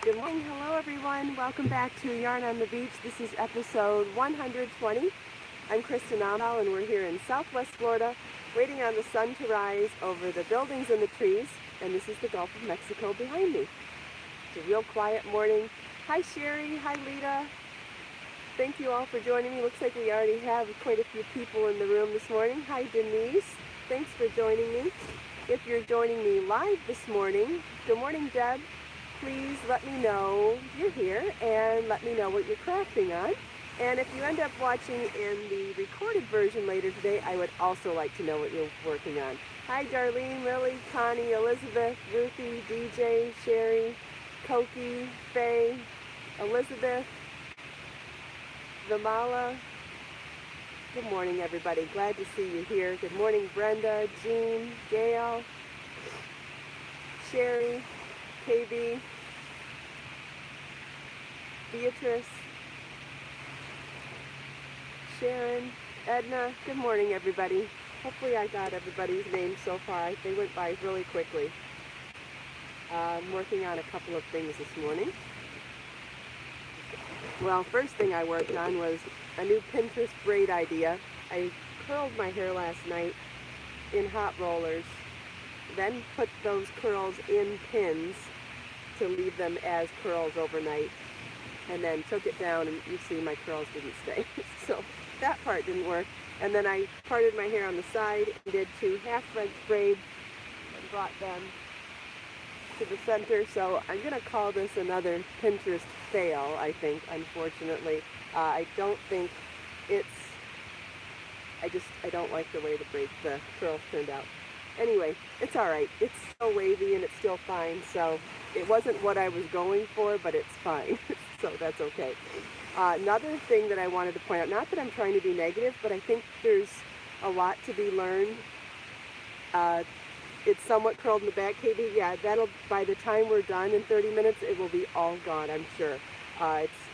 Good morning. Hello, everyone. Welcome back to Yarn on the Beach. This is episode 120. I'm Kristin Omdahl, and we're here in Southwest Florida, waiting on the sun to rise over the buildings and the trees. And this is the Gulf of Mexico behind me. It's a real quiet morning. Hi, Sherry. Hi, Lita. Thank you all for joining me. Looks like we already have quite a few people in the room this morning. Hi, Denise. Thanks for joining me. If you're joining me live this morning, good morning, Deb. Please let me know you're here and let me know what you're crafting on. And if you end up watching in the recorded version later today, I would also like to know what you're working on. Hi, Darlene, Lily, Connie, Elizabeth, Ruthie, DJ, Sherry, Koki, Faye, Elizabeth, Vimala. Good morning, everybody. Glad to see you here. Good morning, Brenda, Jean, Gail, Sherry, KB, Beatrice, Sharon, Edna. Good morning, everybody. Hopefully I got everybody's names so far. They went by really quickly. I'm working on a couple of things this morning. Well, first thing I worked on was a new Pinterest braid idea. I curled my hair last night in hot rollers, then put those curls in pins to leave them as curls overnight, and then took it down, and you see my curls didn't stay. So that part didn't work. And then I parted my hair on the side and did 2 half French braids and brought them to the center. So I'm going to call this another Pinterest fail, I think, unfortunately. I don't think it's, I don't like the way the curls turned out. Anyway, it's all right. It's still wavy and it's still fine. So it wasn't what I was going for, but it's fine. So that's okay. Another thing that I wanted to point out, not that I'm trying to be negative, but I think there's a lot to be learned. It's somewhat curled in the back, KB. Yeah, that'll, by the time we're done in 30 minutes, it will be all gone, I'm sure.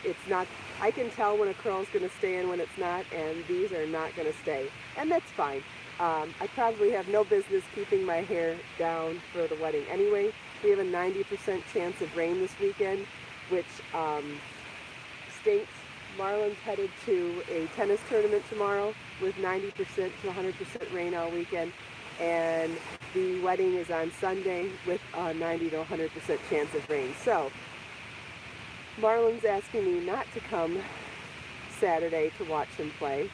It's not, I can tell when a curl is going to stay and when it's not, and these are not going to stay. And that's fine. I probably have no business keeping my hair down for the wedding anyway. We have a 90% chance of rain this weekend, which stinks. Marlon's headed to a tennis tournament tomorrow with 90% to 100% rain all weekend. And the wedding is on Sunday with a 90 to 100% chance of rain. So Marlon's asking me not to come Saturday to watch him play,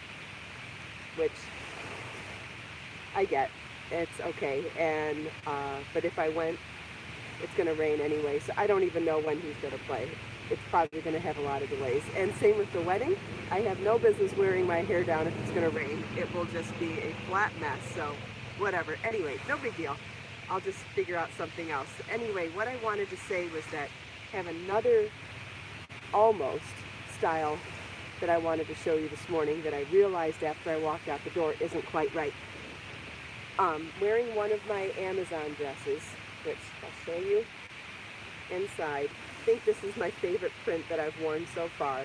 which I get. It's okay. And but if I went, it's going to rain anyway. So I don't even know when he's going to play. It's probably going to have a lot of delays. And same with the wedding. I have no business wearing my hair down if it's going to rain. It will just be a flat mess. So whatever. Anyway, no big deal. I'll just figure out something else. Anyway, what I wanted to say was that I have another almost style that I wanted to show you this morning that I realized after I walked out the door isn't quite right. Wearing one of my Amazon dresses, which I'll show you inside. I think this is my favorite print that I've worn so far.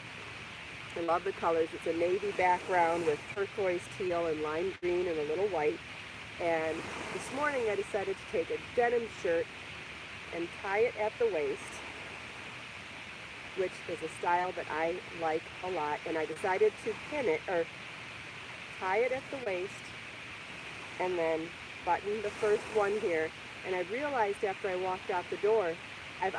I love the colors. It's a navy background with turquoise, teal, and lime green and a little white. And this morning I decided to take a denim shirt and tie it at the waist, which is a style that I like a lot. And I decided to pin it, or tie it at the waist, and then button the first one here. And I realized after I walked out the door, I've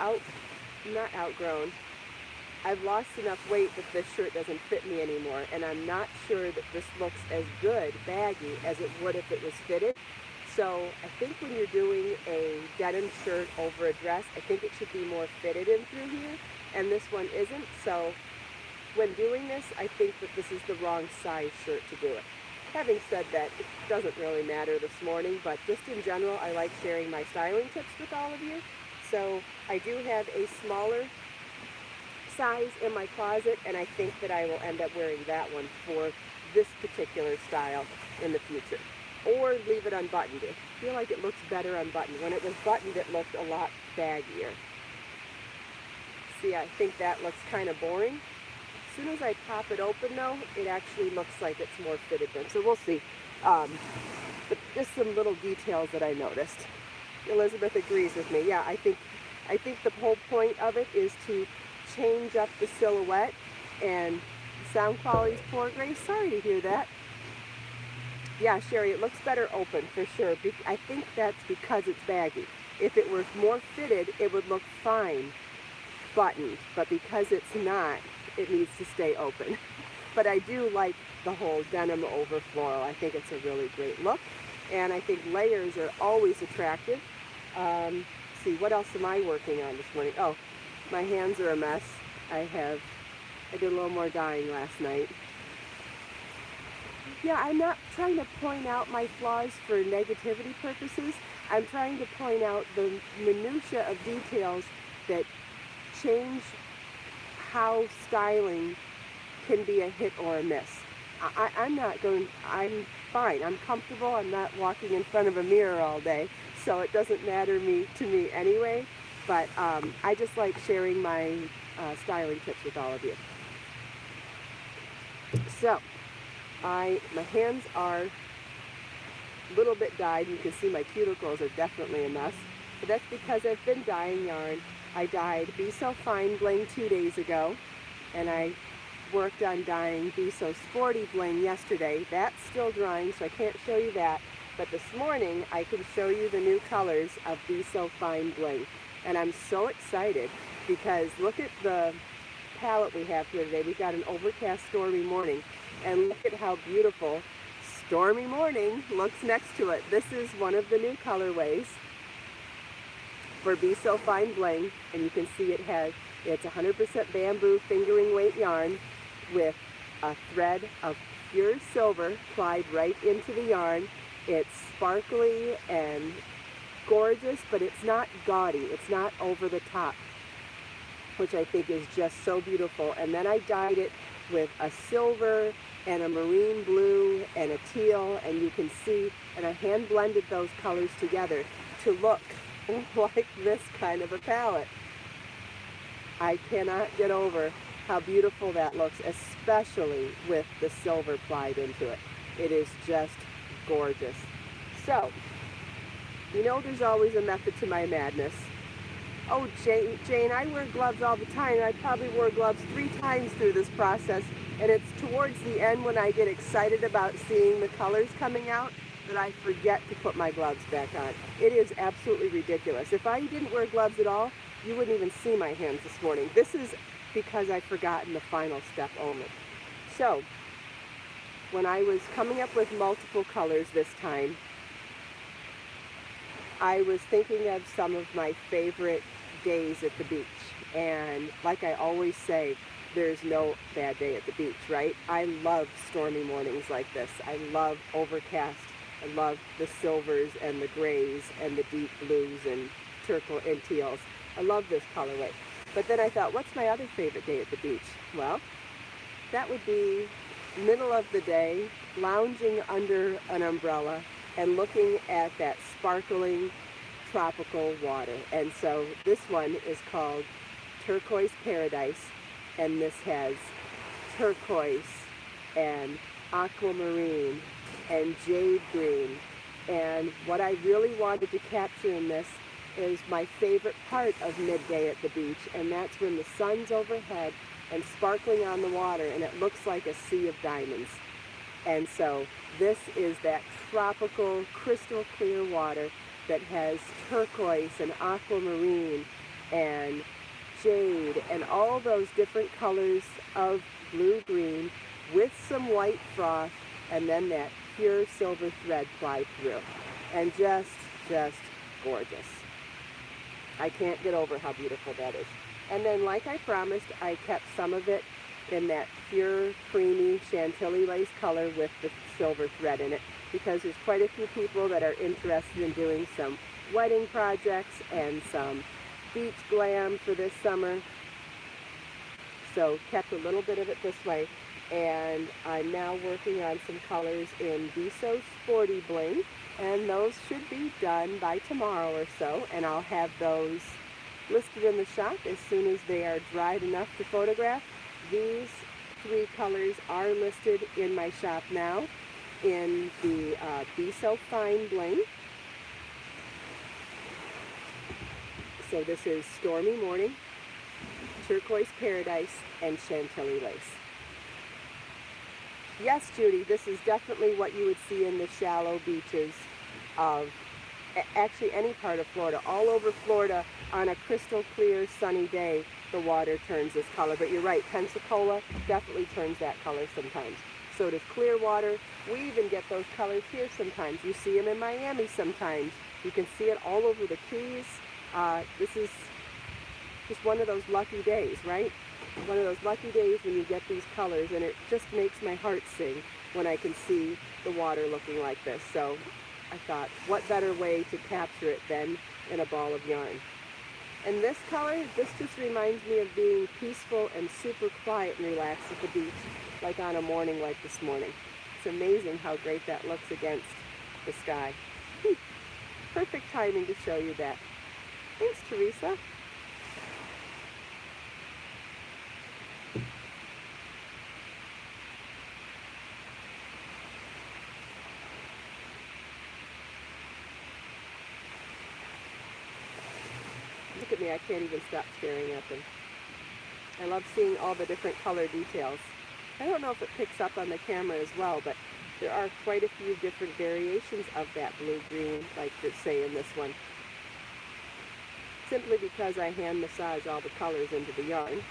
lost enough weight that this shirt doesn't fit me anymore, and I'm not sure that this looks as good, baggy, as it would if it was fitted. So I think when you're doing a denim shirt over a dress, I think it should be more fitted in through here, and this one isn't. So when doing this, I think that this is the wrong size shirt to do it. Having said that, it doesn't really matter this morning, but just in general, I like sharing my styling tips with all of you. So I do have a smaller size in my closet, and I think that I will end up wearing that one for this particular style in the future. Or leave it unbuttoned. I feel like it looks better unbuttoned. When it was buttoned, it looked a lot baggier. See, I think that looks kind of boring. As soon as I pop it open, though, it actually looks like it's more fitted then. So we'll see. But just some little details that I noticed. Elizabeth agrees with me. Yeah, I think I think the whole point of it is to change up the silhouette, and sound quality's poor, Grace. Sorry to hear that. Yeah, Sherry, it looks better open for sure. I think that's because it's baggy. If it were more fitted, it would look fine buttoned, but because it's not, it needs to stay open. But I do like the whole denim over floral. I think it's a really great look, and I think layers are always attractive. See, what else am I working on this morning? Oh, my hands are a mess. I did a little more dyeing last night. Yeah, I'm not trying to point out my flaws for negativity purposes. I'm trying to point out the minutia of details that change how styling can be a hit or a miss. I'm fine. I'm comfortable. I'm not walking in front of a mirror all day, so it doesn't matter to me anyway. But I just like sharing my styling tips with all of you. So, my hands are a little bit dyed. You can see my cuticles are definitely a mess. But that's because I've been dyeing yarn. I dyed Be So Fine Bling 2 days ago, and I worked on dyeing Be So Sporty Bling yesterday. That's still drying, so I can't show you that. But this morning, I can show you the new colors of Be So Fine Bling. And I'm so excited because look at the palette we have here today. We've got an overcast, stormy morning. And look at how beautiful Stormy Morning looks next to it. This is one of the new colorways for Be So Fine Bling, and you can see it's 100% bamboo fingering weight yarn with a thread of pure silver plied right into the yarn. It's sparkly and gorgeous, but it's not gaudy. It's not over the top, which I think is just so beautiful. And then I dyed it with a silver and a marine blue and a teal, and you can see, and I hand blended those colors together to look like this kind of a palette. I cannot get over how beautiful that looks, especially with the silver plied into it. It is just gorgeous. So, you know there's always a method to my madness. Oh, Jane, I wear gloves all the time. I probably wore gloves 3 times through this process, and it's towards the end when I get excited about seeing the colors coming out that I forget to put my gloves back on. It is absolutely ridiculous. If I didn't wear gloves at all, you wouldn't even see my hands this morning. This is because I've forgotten the final step only. So, when I was coming up with multiple colors this time, I was thinking of some of my favorite days at the beach. And like I always say, there's no bad day at the beach, right? I love stormy mornings like this. I love overcast. I love the silvers and the grays and the deep blues and turquoise and teals. I love this colorway. But then I thought, what's my other favorite day at the beach? Well, that would be middle of the day, lounging under an umbrella and looking at that sparkling tropical water. And so this one is called Turquoise Paradise, and this has turquoise and aquamarine and jade green. And what I really wanted to capture in this is my favorite part of midday at the beach, and that's when the sun's overhead and sparkling on the water, and it looks like a sea of diamonds. And so this is that tropical, crystal clear water that has turquoise and aquamarine and jade and all those different colors of blue-green with some white froth, and then that pure silver thread plied through. And just gorgeous. I can't get over how beautiful that is. And then, like I promised, I kept some of it in that pure, creamy Chantilly lace color with the silver thread in it, because there's quite a few people that are interested in doing some wedding projects and some beach glam for this summer. So kept a little bit of it this way. And I'm now working on some colors in Be So Sporty Bling, and those should be done by tomorrow or so, and I'll have those listed in the shop as soon as they are dried enough to photograph. These 3 colors are listed in my shop now in the Be So Fine Bling. So this is Stormy Morning, Turquoise Paradise, and Chantilly Lace. Yes, Judy, this is definitely what you would see in the shallow beaches of actually any part of Florida. All over Florida, on a crystal clear sunny day, the water turns this color. But you're right, Pensacola definitely turns that color sometimes. So does Clearwater. We even get those colors here sometimes. You see them in Miami sometimes. You can see it all over the Keys. This is just one of those lucky days, right? One of those lucky days when you get these colors, and it just makes my heart sing when I can see the water looking like this. So I thought, what better way to capture it than in a ball of yarn? And this color, this just reminds me of being peaceful and super quiet and relaxed at the beach, like on a morning like this morning. It's amazing how great that looks against the sky. Perfect timing to show you that. Thanks, Teresa. Look at me, I can't even stop staring at them. I love seeing all the different color details. I don't know if it picks up on the camera as well, but there are quite a few different variations of that blue-green, like say in this one. Simply because I hand massage all the colors into the yarn.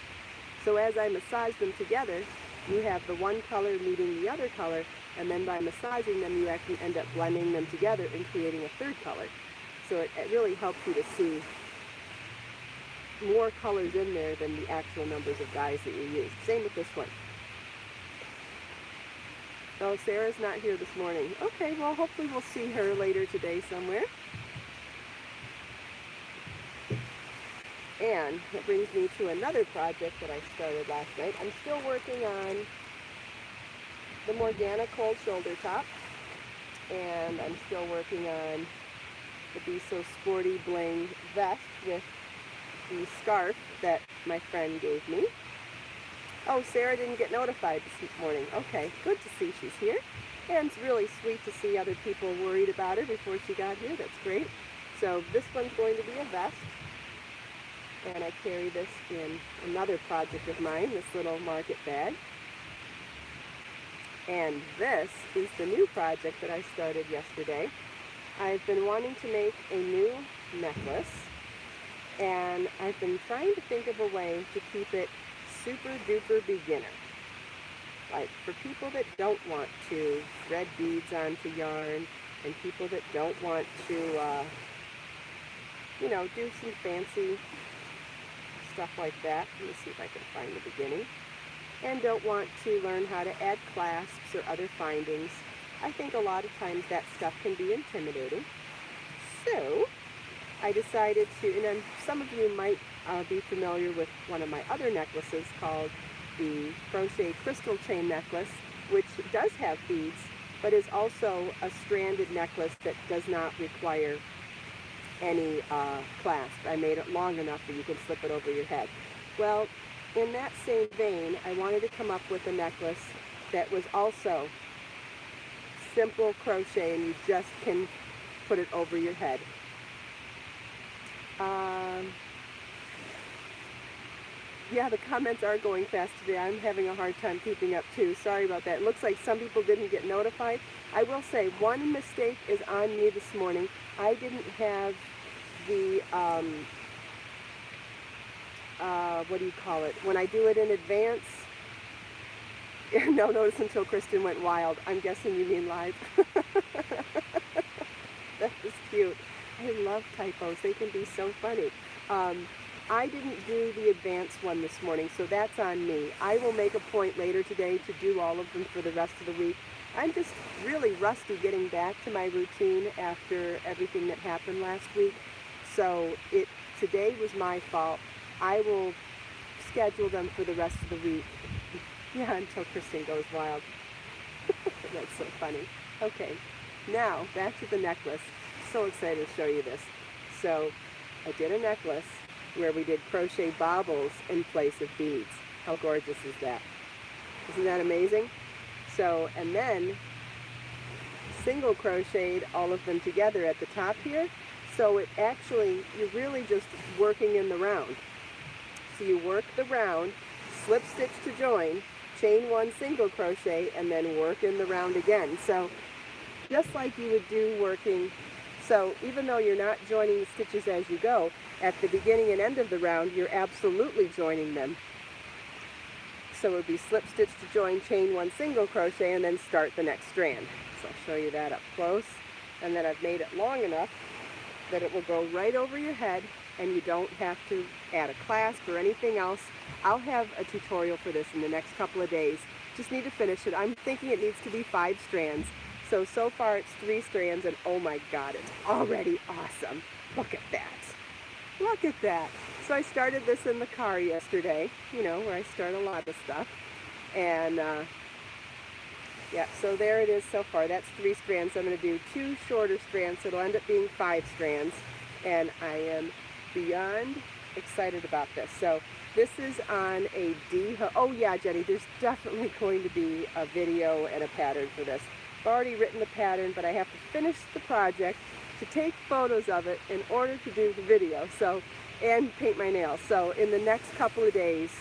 So as I massage them together, you have the one color meeting the other color, and then by massaging them, you actually end up blending them together and creating a third color. So it really helps you to see more colors in there than the actual numbers of dyes that you use. Same with this one. Oh, Sarah's not here this morning. Okay, well, hopefully we'll see her later today somewhere. And that brings me to another project that I started last night. I'm still working on the Morgana Cold Shoulder Top, and I'm still working on the Be So Sporty Bling vest with the scarf that my friend gave me. Oh, Sarah didn't get notified this morning. Okay, good to see she's here. And it's really sweet to see other people worried about her before she got here. That's great. So this one's going to be a vest. And I carry this in another project of mine, this little market bag. And this is the new project that I started yesterday. I've been wanting to make a new necklace, and I've been trying to think of a way to keep it super duper beginner. Like for people that don't want to thread beads onto yarn, and people that don't want to, you know, do some fancy stuff like that. Let me see if I can find the beginning. And don't want to learn how to add clasps or other findings. I think a lot of times that stuff can be intimidating. So I decided to, and then some of you might be familiar with one of my other necklaces called the Crochet Crystal Chain Necklace, which does have beads, but is also a stranded necklace that does not require any clasp. I made it long enough that you can slip it over your head. Well, in that same vein, I wanted to come up with a necklace that was also simple crochet and you just can put it over your head. Yeah, the comments are going fast today. I'm having a hard time keeping up too. Sorry about that. It looks like some people didn't get notified. I will say one mistake is on me this morning. I didn't have the, what do you call it? When I do it in advance, no notice until Kristin went wild. I'm guessing you mean live. That was cute. I love typos. They can be so funny. I didn't do the advanced one this morning, so that's on me. I will make a point later today to do all of them for the rest of the week. I'm just really rusty getting back to my routine after everything that happened last week. So today was my fault. I will schedule them for the rest of the week. Yeah, until Kristin goes wild. That's so funny. Okay, now back to the necklace. So excited to show you this. So I did a necklace where we did crochet bobbles in place of beads. How gorgeous is that? Isn't that amazing? So, and then single crocheted all of them together at the top here. So it actually, you're really just working in the round. So you work the round, slip stitch to join, chain 1 single crochet, and then work in the round again. So just like you would do working, so even though you're not joining the stitches as you go, at the beginning and end of the round, you're absolutely joining them. So it would be slip stitch to join, chain 1 single crochet, and then start the next strand. So I'll show you that up close. And then I've made it long enough that it will go right over your head, and you don't have to add a clasp or anything else. I'll have a tutorial for this in the next couple of days. Just need to finish it. I'm thinking it needs to be 5 strands. So far it's 3 strands, and oh my God, it's already awesome. Look at that. Look at that. So I started this in the car yesterday, you know, where I start a lot of stuff. And yeah, so there it is so far. That's 3 strands. I'm going to do 2 shorter strands, so it'll end up being 5 strands. And I am beyond excited about this. So this is on a D-hook. Oh yeah, Jenny, there's definitely going to be a video and a pattern for this. I've already written the pattern, but I have to finish the project to take photos of it in order to do the video, so, and paint my nails. So in the next couple of days,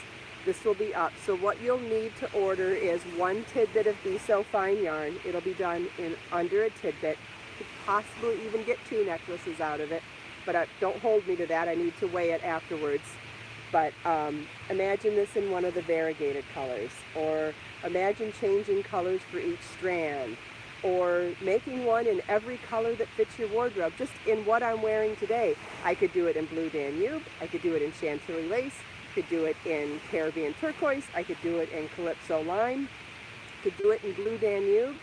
this will be up. So what you'll need to order is 1 tidbit of Be So Fine yarn. It'll be done in under a tidbit. You could possibly even get 2 necklaces out of it, but don't hold me to that. I need to weigh it afterwards. But imagine this in one of the variegated colors, or imagine changing colors for each strand, or making one in every color that fits your wardrobe, just in what I'm wearing today. I could do it in Blue Danube, I could do it in Chantilly lace, I could do it in Caribbean turquoise, I could do it in Calypso lime, I could do it in Blue Danube,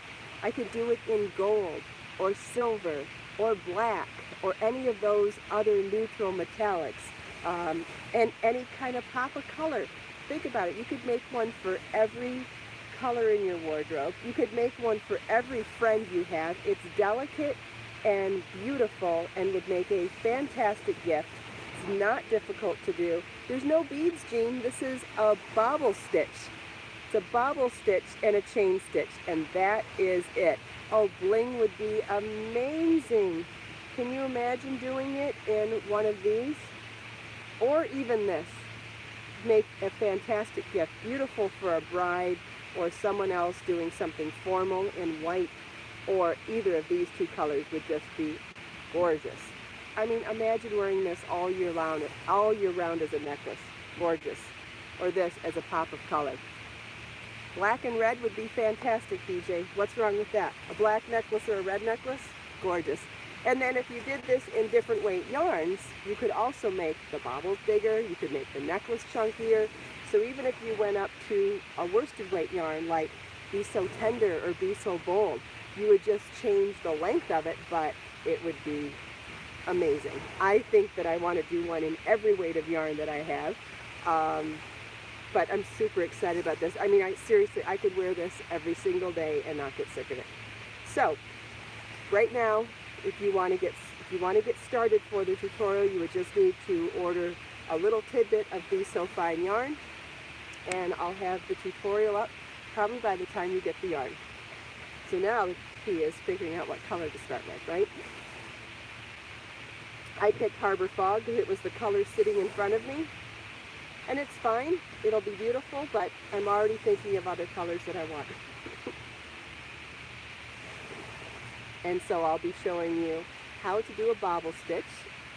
I could do it in gold, or silver, or black, or any of those other neutral metallics. And any kind of pop of color. Think about it. You could make one for every color in your wardrobe. You could make one for every friend you have. It's delicate and beautiful and would make a fantastic gift. It's not difficult to do. There's no beads, Jean. This is a bobble stitch. It's a bobble stitch and a chain stitch, and that is it. Oh, bling would be amazing. Can you imagine doing it in one of these? Or even this. Make a fantastic gift. Beautiful for a bride or someone else doing something formal in white, or either of these 2 colors would just be gorgeous. I mean, imagine wearing this all year round as a necklace. Gorgeous. Or this as a pop of color. Black and red would be fantastic, DJ. What's wrong with that? A black necklace or a red necklace? Gorgeous. And then if you did this in different weight yarns, you could also make the bobbles bigger, you could make the necklace chunkier. So even if you went up to a worsted weight yarn like Be So Tender or Be So Bold, you would just change the length of it, but it would be amazing. I think that I want to do one in every weight of yarn that I have. But I'm super excited about this. I mean, seriously, I could wear this every single day and not get sick of it. So right now, if you want to get started for the tutorial, you would just need to order a little tidbit of Be So Fine yarn, and I'll have the tutorial up probably by the time you get the yarn. So now the key is figuring out what color to start with, right? I picked Harbor Fog because it was the color sitting in front of me, and it's fine. It'll be beautiful, but I'm already thinking of other colors that I want. And so I'll be showing you how to do a bobble stitch.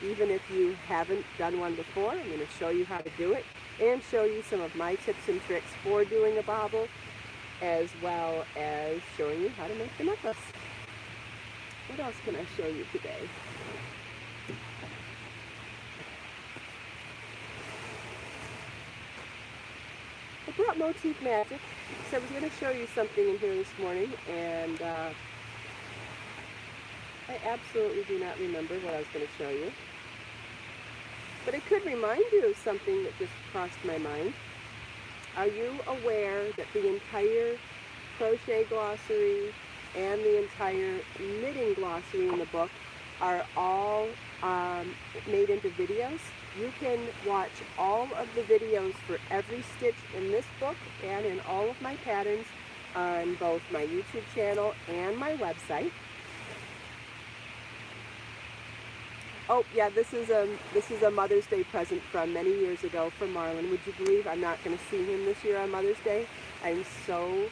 Even if you haven't done one before, I'm going to show you how to do it and show you some of my tips and tricks for doing a bobble, as well as showing you how to make the necklace. What else can I show you today? I brought Motif Magic, so I was going to show you something in here this morning, and I absolutely do not remember what I was going to show you. But it could remind you of something that just crossed my mind. Are you aware that the entire crochet glossary and the entire knitting glossary in the book are all made into videos? You can watch all of the videos for every stitch in this book and in all of my patterns on both my YouTube channel and my website. Oh yeah, this is a Mother's Day present from many years ago from Marlon. Would you believe I'm not going to see him this year on Mother's Day? I'm so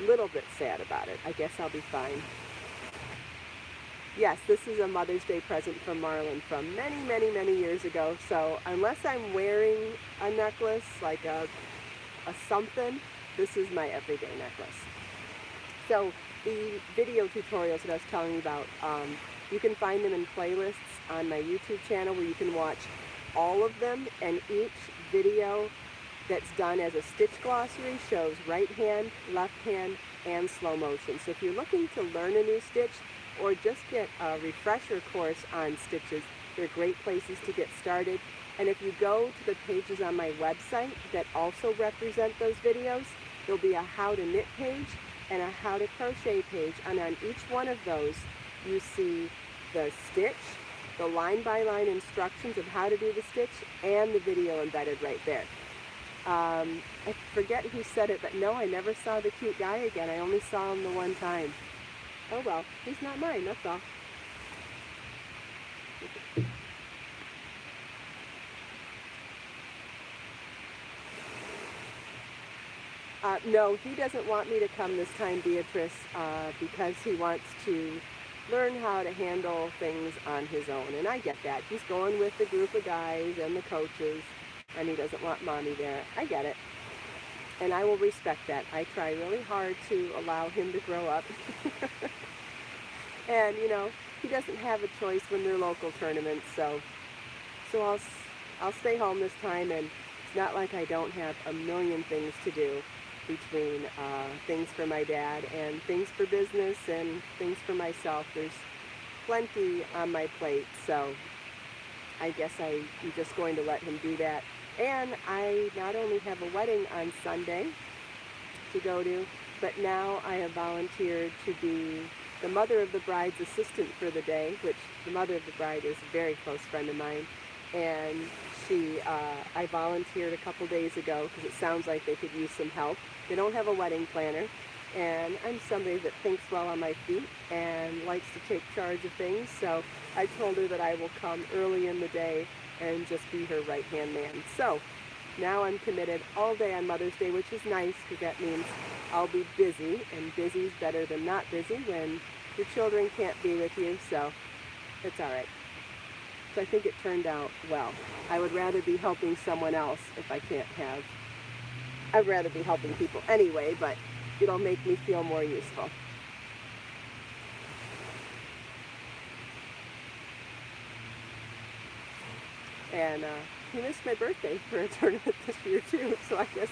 little bit sad about it. I guess I'll be fine. Yes, this is a Mother's Day present from Marlon from many, many, many years ago. So unless I'm wearing a necklace, like a something, this is my everyday necklace. So the video tutorials that I was telling you about, you can find them in playlists on my YouTube channel where you can watch all of them, and each video that's done as a stitch glossary shows right hand, left hand, and slow motion. So if you're looking to learn a new stitch or just get a refresher course on stitches, they're great places to get started. And if you go to the pages on my website that also represent those videos, there'll be a how to knit page and a how to crochet page, and on each one of those you see the stitch, the line by line instructions of how to do the stitch, and the video embedded right there. I forget who said it, but no, I never saw the cute guy again. I only saw him the one time. Oh well, he's not mine, that's all. No, he doesn't want me to come this time, Beatrice, because he wants to learn how to handle things on his own. And I get that. He's going with the group of guys and the coaches, and he doesn't want mommy there. I get it. And I will respect that. I try really hard to allow him to grow up. And, you know, he doesn't have a choice when they're local tournaments, so I'll stay home this time, and it's not like I don't have a million things to do between things for my dad and things for business and things for myself. There's plenty on my plate, so I guess I'm just going to let him do that. And I not only have a wedding on Sunday to go to, but now I have volunteered to be the mother of the bride's assistant for the day, which the mother of the bride is a very close friend of mine. And I volunteered a couple days ago because it sounds like they could use some help. They don't have a wedding planner, and I'm somebody that thinks well on my feet and likes to take charge of things, so I told her that I will come early in the day and just be her right-hand man. So now I'm committed all day on Mother's Day, which is nice because that means I'll be busy, and busy's better than not busy when your children can't be with you, so it's all right. So I think it turned out well. I would rather be helping someone else if I can't have. I'd rather be helping people anyway, but it'll make me feel more useful. And he missed my birthday for a tournament this year too, so I guess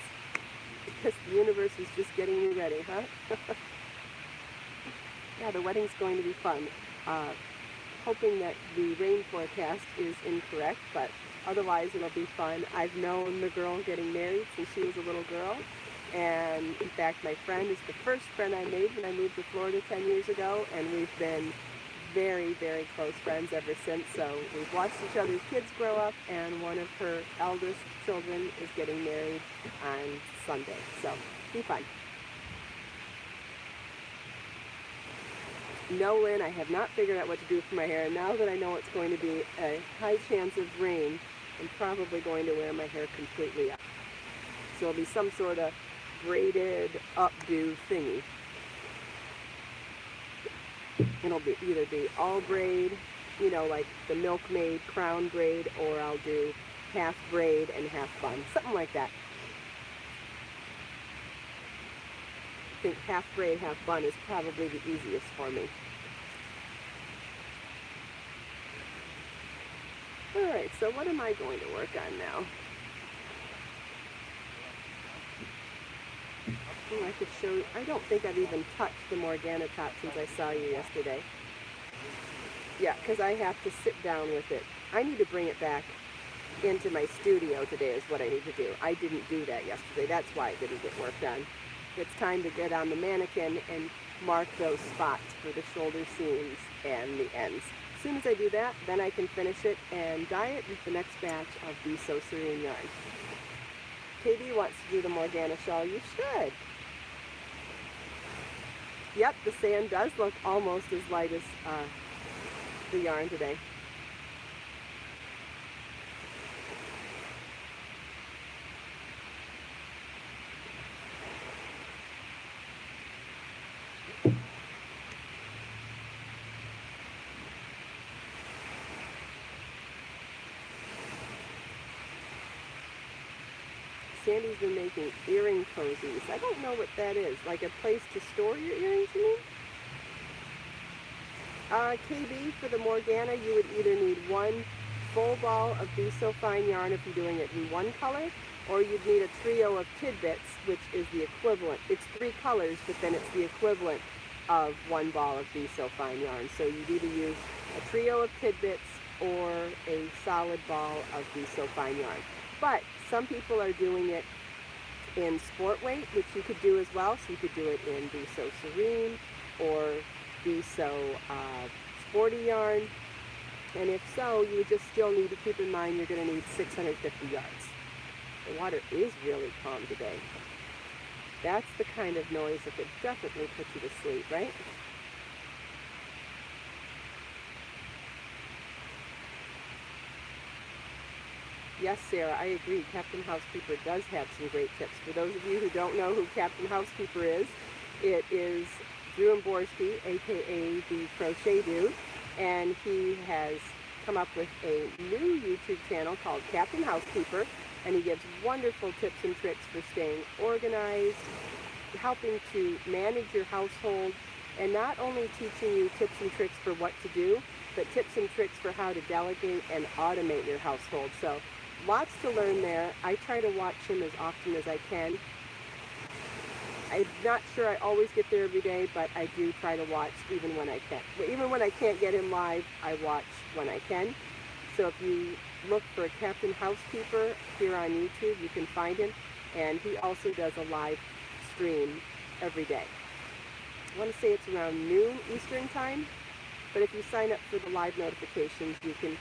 the universe is just getting me ready, huh? Yeah, the wedding's going to be fun. Hoping that the rain forecast is incorrect, but otherwise it'll be fun. I've known the girl getting married since she was a little girl, and in fact my friend is the first friend I made when I moved to Florida 10 years ago, and we've been very, very close friends ever since. So we've watched each other's kids grow up, and one of her eldest children is getting married on Sunday, so be fun. No, Lynn, I have not figured out what to do for my hair. Now that I know it's going to be a high chance of rain, I'm probably going to wear my hair completely up. So it'll be some sort of braided updo thingy. It'll be either be all braid, you know, like the milkmaid crown braid, or I'll do half braid and half bun, something like that. I think half braid, half bun is probably the easiest for me. Alright, so what am I going to work on now? Oh, I could show you. I don't think I've even touched the Morgana top since I saw you yesterday. Yeah, because I have to sit down with it. I need to bring it back into my studio today is what I need to do. I didn't do that yesterday. That's why it didn't get worked on. It's time to get on the mannequin and mark those spots for the shoulder seams and the ends. As soon as I do that, then I can finish it and dye it with the next batch of Be So Serene yarn. Katie wants to do the Morgana shawl. You should. Yep, the sand does look almost as light as the yarn today. Sandy's been making earring cozies. I don't know what that is. Like a place to store your earrings, you mean? KB, for the Morgana, you would either need one full ball of Be So Fine yarn if you're doing it in one color, or you'd need a trio of tidbits, which is the equivalent. It's 3 colors, but then it's the equivalent of one ball of Be So Fine yarn. So you'd either use a trio of tidbits or a solid ball of Be So Fine yarn. But some people are doing it in sport weight, which you could do as well. So you could do it in Be So Serene or Be So Sporty yarn. And if so, you would just still need to keep in mind you're going to need 650 yards. The water is really calm today. That's the kind of noise that could definitely put you to sleep, right? Yes, Sarah, I agree. Captain Housekeeper does have some great tips. For those of you who don't know who Captain Housekeeper is, it is Drew Emborski, aka the Crochet Dude, and he has come up with a new YouTube channel called Captain Housekeeper, and he gives wonderful tips and tricks for staying organized, helping to manage your household, and not only teaching you tips and tricks for what to do, but tips and tricks for how to delegate and automate your household. So lots to learn there. I try to watch him as often as I can. I'm not sure I always get there every day, but I do try to watch even when I can. Even when I can't get him live, I watch when I can. So if you look for Captain Housekeeper here on YouTube, you can find him. And he also does a live stream every day. I want to say it's around noon Eastern time, but if you sign up for the live notifications, you can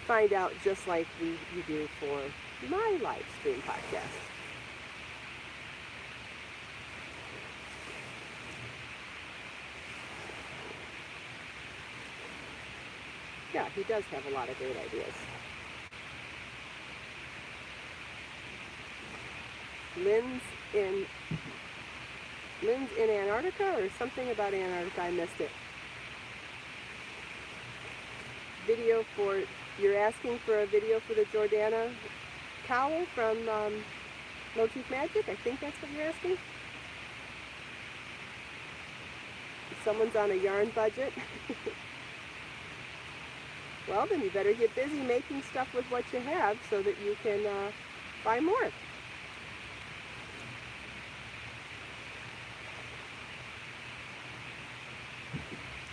find out just like you do for my live stream podcast. Yeah, he does have a lot of great ideas. Lynn's in Antarctica, or something about Antarctica, I missed it. Video for, you're asking for a video for the Jordana cowl from Motif Magic? I think that's what you're asking. Someone's on a yarn budget. Well, then you better get busy making stuff with what you have so that you can buy more.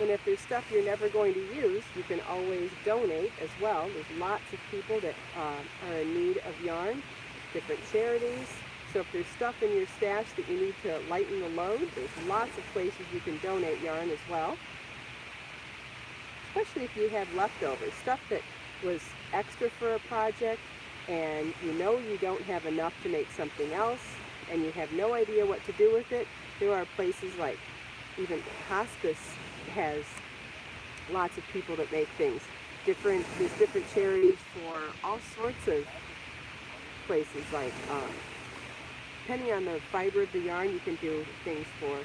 And if there's stuff you're never going to use, you can always donate as well. There's lots of people that are in need of yarn, different charities. So if there's stuff in your stash that you need to lighten the load, there's lots of places you can donate yarn as well. Especially if you have leftovers, stuff that was extra for a project and you know you don't have enough to make something else and you have no idea what to do with it. There are places like even Hospice has lots of people that make things. There's different charities for all sorts of places, like depending on the fiber of the yarn, you can do things for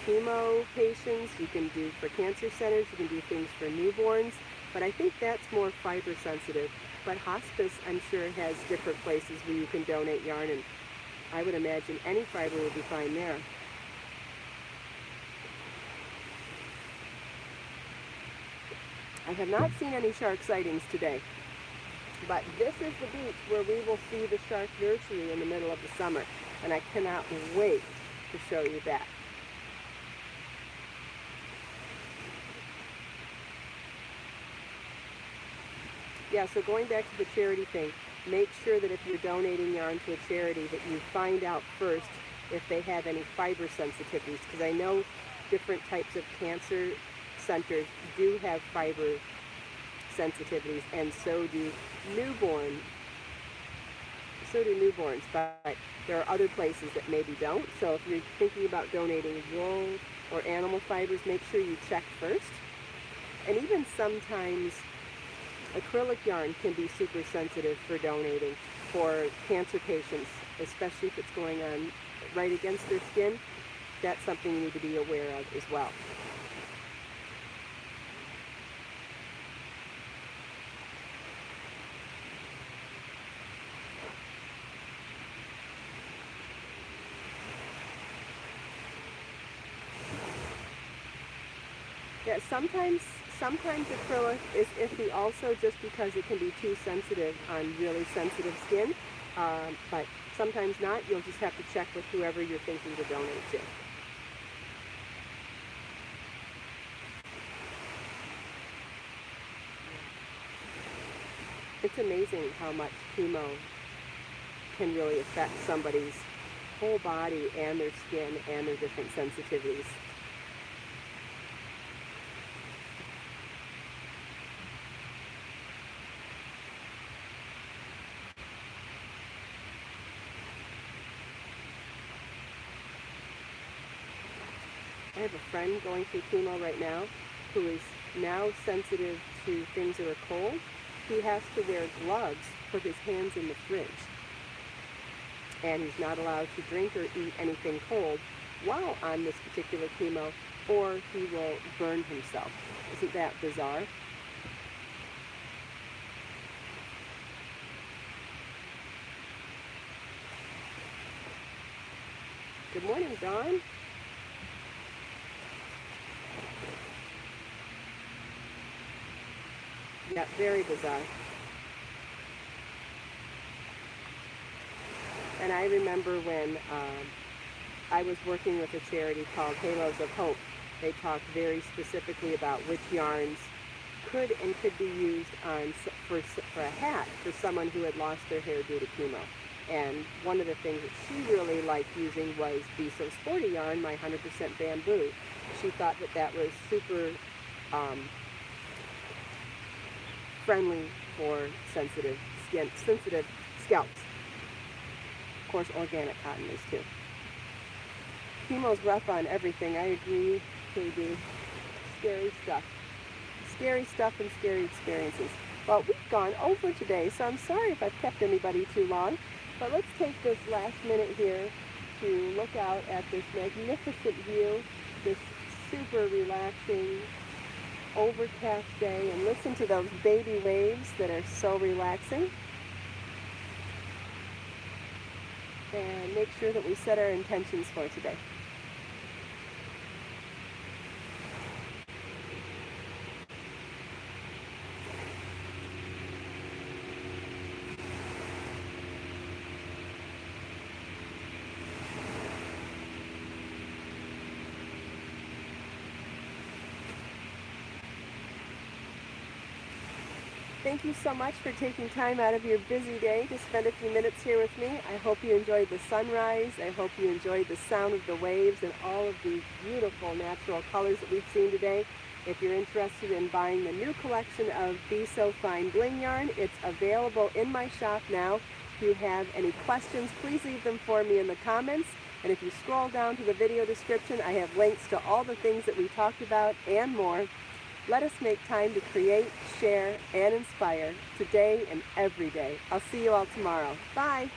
chemo patients, you can do for cancer centers, you can do things for newborns, but I think that's more fiber sensitive. But Hospice, I'm sure, has different places where you can donate yarn, and I would imagine any fiber would be fine there. I have not seen any shark sightings today, but this is the beach where we will see the shark nursery in the middle of the summer, and I cannot wait to show you that. Yeah, so going back to the charity thing, make sure that if you're donating yarn to a charity that you find out first if they have any fiber sensitivities, because I know different types of cancer centers do have fiber sensitivities, and so do newborns, but there are other places that maybe don't. So if you're thinking about donating wool or animal fibers, make sure you check first. And even sometimes acrylic yarn can be super sensitive for donating for cancer patients, especially if it's going on right against their skin. That's something you need to be aware of as well. Yeah, sometimes acrylic is iffy also just because it can be too sensitive on really sensitive skin, but sometimes not. You'll just have to check with whoever you're thinking to donate to. It's amazing how much chemo can really affect somebody's whole body and their skin and their different sensitivities. I have a friend going through chemo right now who is now sensitive to things that are cold. He has to wear gloves for his hands in the fridge. And he's not allowed to drink or eat anything cold while on this particular chemo, or he will burn himself. Isn't that bizarre? Good morning, Dawn. Yeah, very bizarre. And I remember when I was working with a charity called Halos of Hope. They talked very specifically about which yarns could and could be used on for a hat for someone who had lost their hair due to chemo. And one of the things that she really liked using was Be So Sporty yarn, my 100% bamboo. She thought that that was super friendly for sensitive skin, sensitive scalps. Of course, organic cotton is too. Chemo's rough on everything. I agree, KB. Scary stuff. Scary stuff and scary experiences. Well, we've gone over today, so I'm sorry if I've kept anybody too long. But let's take this last minute here to look out at this magnificent view, this super relaxing, overcast day, and listen to those baby waves that are so relaxing. And make sure that we set our intentions for today. Thank you so much for taking time out of your busy day to spend a few minutes here with me. I hope you enjoyed the sunrise. I hope you enjoyed the sound of the waves and all of the beautiful natural colors that we've seen today. If you're interested in buying the new collection of Be So Fine Bling yarn, it's available in my shop now. If you have any questions, please leave them for me in the comments. And if you scroll down to the video description, I have links to all the things that we talked about and more. Let us make time to create, share, and inspire today and every day. I'll see you all tomorrow. Bye.